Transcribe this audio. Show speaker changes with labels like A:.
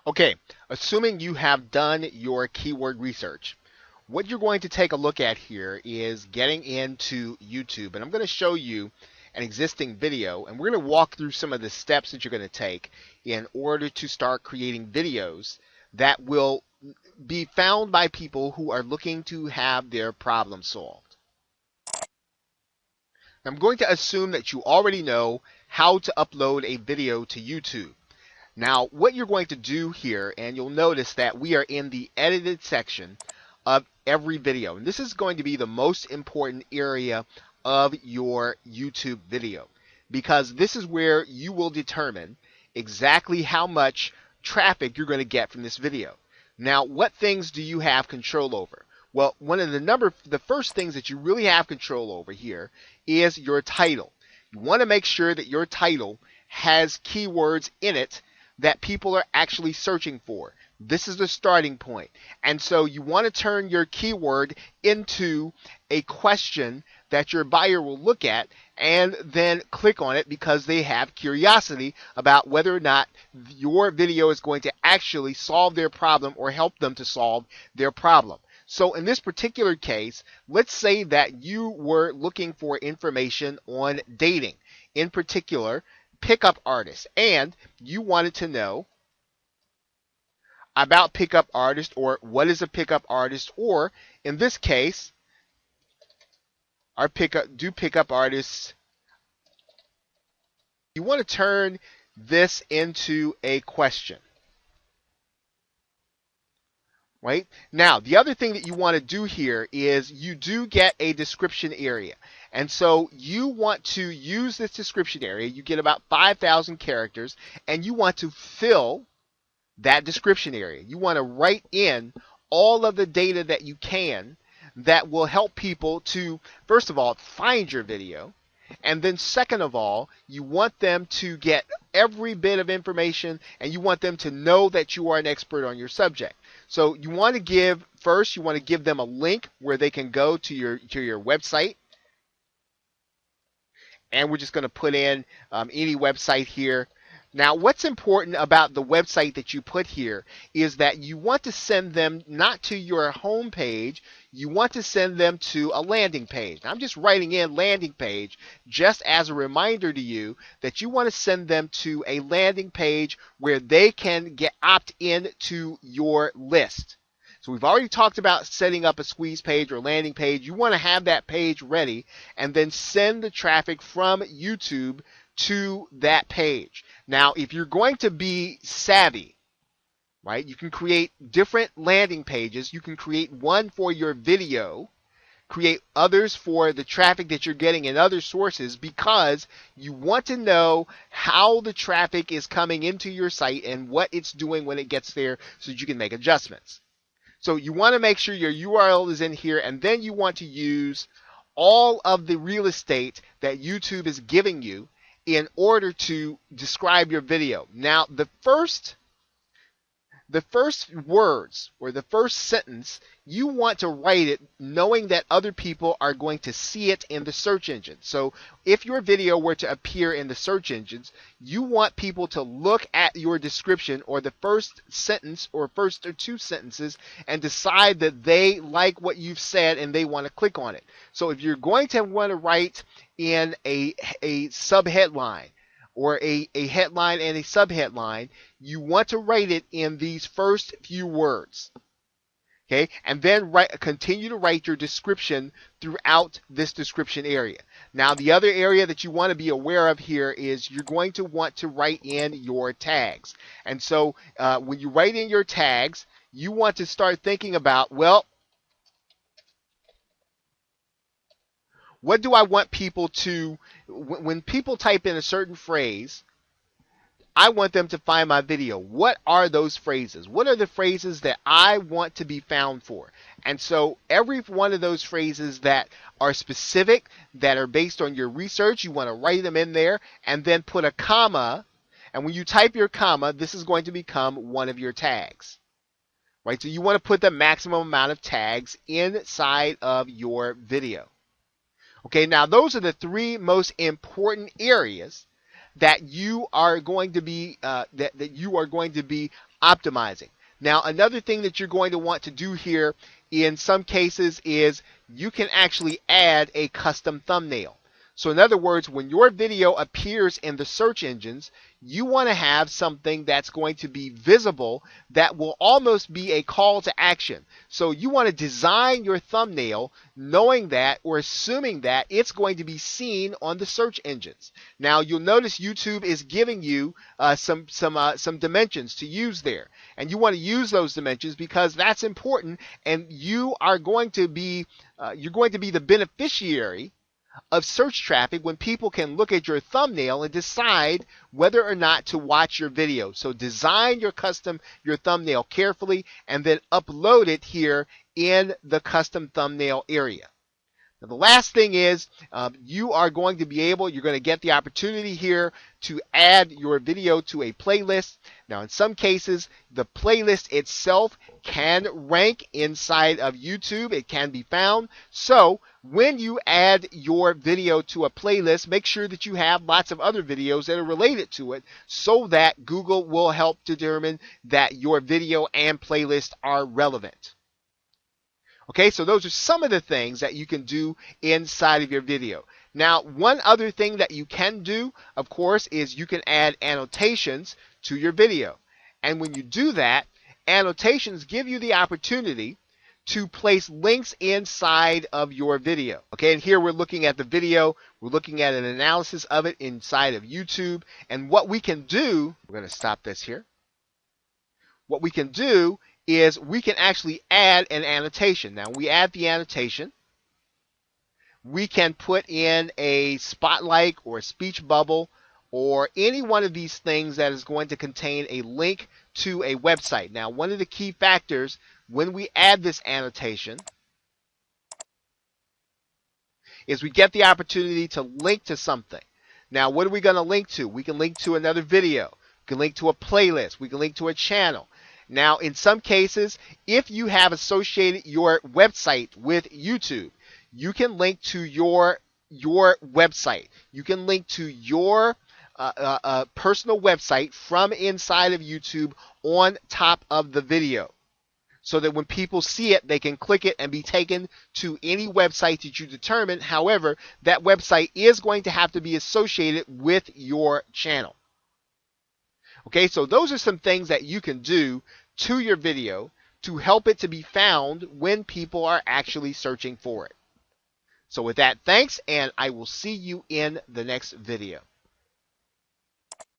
A: Okay, assuming you have done your keyword research, what you're going to take a look at here is getting into YouTube, and I'm going to show you an existing video, and we're going to walk through some of the steps that you're going to take in order to start creating videos that will be found by people who are looking to have their problem solved. I'm going to assume that you already know how to upload a video to YouTube. Now, what you're going to do here, and you'll notice that we are in the edited section of every video. And this is going to be the most important area of your YouTube video, because this is where you will determine exactly how much traffic you're going to get from this video. Now, what things do you have control over? Well, one of the first things that you really have control over here is your title. You want to make sure that your title has keywords in it that people are actually searching for. This is the starting point. And so you want to turn your keyword into a question that your buyer will look at and then click on it because they have curiosity about whether or not your video is going to actually solve their problem or help them to solve their problem. So in this particular case, let's say that you were looking for information on dating, in particular, pickup artists, and you wanted to know about pickup artists, or what is a pickup artist, or in this case, do pickup artists. You want to turn this into a question. Right? Now, the other thing that you want to do here is you do get a description area. And so you want to use this description area. You get about 5,000 characters, and you want to fill that description area. You want to write in all of the data that you can that will help people to, first of all, find your video. And then second of all, you want them to get every bit of information, and you want them to know that you are an expert on your subject. So you want to give them a link where they can go to your website. And we're just going to put in any website here. Now, what's important about the website that you put here is that you want to send them not to your home page, you want to send them to a landing page. Now, I'm just writing in landing page just as a reminder to you that you want to send them to a landing page where they can opt in to your list. So we've already talked about setting up a squeeze page or landing page. You want to have that page ready and then send the traffic from YouTube to that page. Now, if you're going to be savvy, right, you can create different landing pages. You can create one for your video, create others for the traffic that you're getting in other sources, because you want to know how the traffic is coming into your site and what it's doing when it gets there so that you can make adjustments. So you want to make sure your URL is in here, and then you want to use all of the real estate that YouTube is giving you in order to describe your video. Now, the first words or the first sentence, you want to write it knowing that other people are going to see it in the search engine. So if your video were to appear in the search engines, you want people to look at your description or the first sentence or first or two sentences and decide that they like what you've said and they want to click on it. So if you're going to want to write in a subheadline, or a headline and a subheadline, you want to write it in these first few words. Okay, and then continue to write your description throughout this description area. Now, the other area that you want to be aware of here is you're going to want to write in your tags. And so when you write in your tags, you want to start thinking about, well, what do I want people to, when people type in a certain phrase, I want them to find my video. What are those phrases? What are the phrases that I want to be found for? And so every one of those phrases that are specific, that are based on your research, you want to write them in there and then put a comma. And when you type your comma, this is going to become one of your tags. Right? So you want to put the maximum amount of tags inside of your video. Okay, now those are the three most important areas that you are going to be optimizing. Now, another thing that you're going to want to do here in some cases is you can actually add a custom thumbnail. So in other words, when your video appears in the search engines, you want to have something that's going to be visible that will almost be a call to action. So you want to design your thumbnail knowing that or assuming that it's going to be seen on the search engines. Now you'll notice YouTube is giving you some dimensions to use there, and you want to use those dimensions because that's important, and you are going to be the beneficiary of search traffic when people can look at your thumbnail and decide whether or not to watch your video. So design your thumbnail carefully and then upload it here in the custom thumbnail area. Now, the last thing is you're going to get the opportunity here to add your video to a playlist. Now, in some cases, the playlist itself can rank inside of YouTube. It can be found. So when you add your video to a playlist, make sure that you have lots of other videos that are related to it so that Google will help determine that your video and playlist are relevant. Okay, so those are some of the things that you can do inside of your video. Now, one other thing that you can do, of course, is you can add annotations to your video. And when you do that, annotations give you the opportunity to place links inside of your video. Okay, and here we're looking at the video. We're looking at an analysis of it inside of YouTube. And what we can do, we're going to stop this here. What we can do is we can actually add an annotation. Now, we add the annotation. We can put in a spotlight or a speech bubble or any one of these things that is going to contain a link to a website. Now, one of the key factors when we add this annotation is we get the opportunity to link to something. Now, what are we going to link to? We can link to another video. We can link to a playlist. We can link to a channel. Now, in some cases, if you have associated your website with YouTube, you can link to your website. You can link to your personal website from inside of YouTube on top of the video, so that when people see it, they can click it and be taken to any website that you determine. However, that website is going to have to be associated with your channel. Okay, so those are some things that you can do to your video to help it to be found when people are actually searching for it. So with that, thanks, and I will see you in the next video.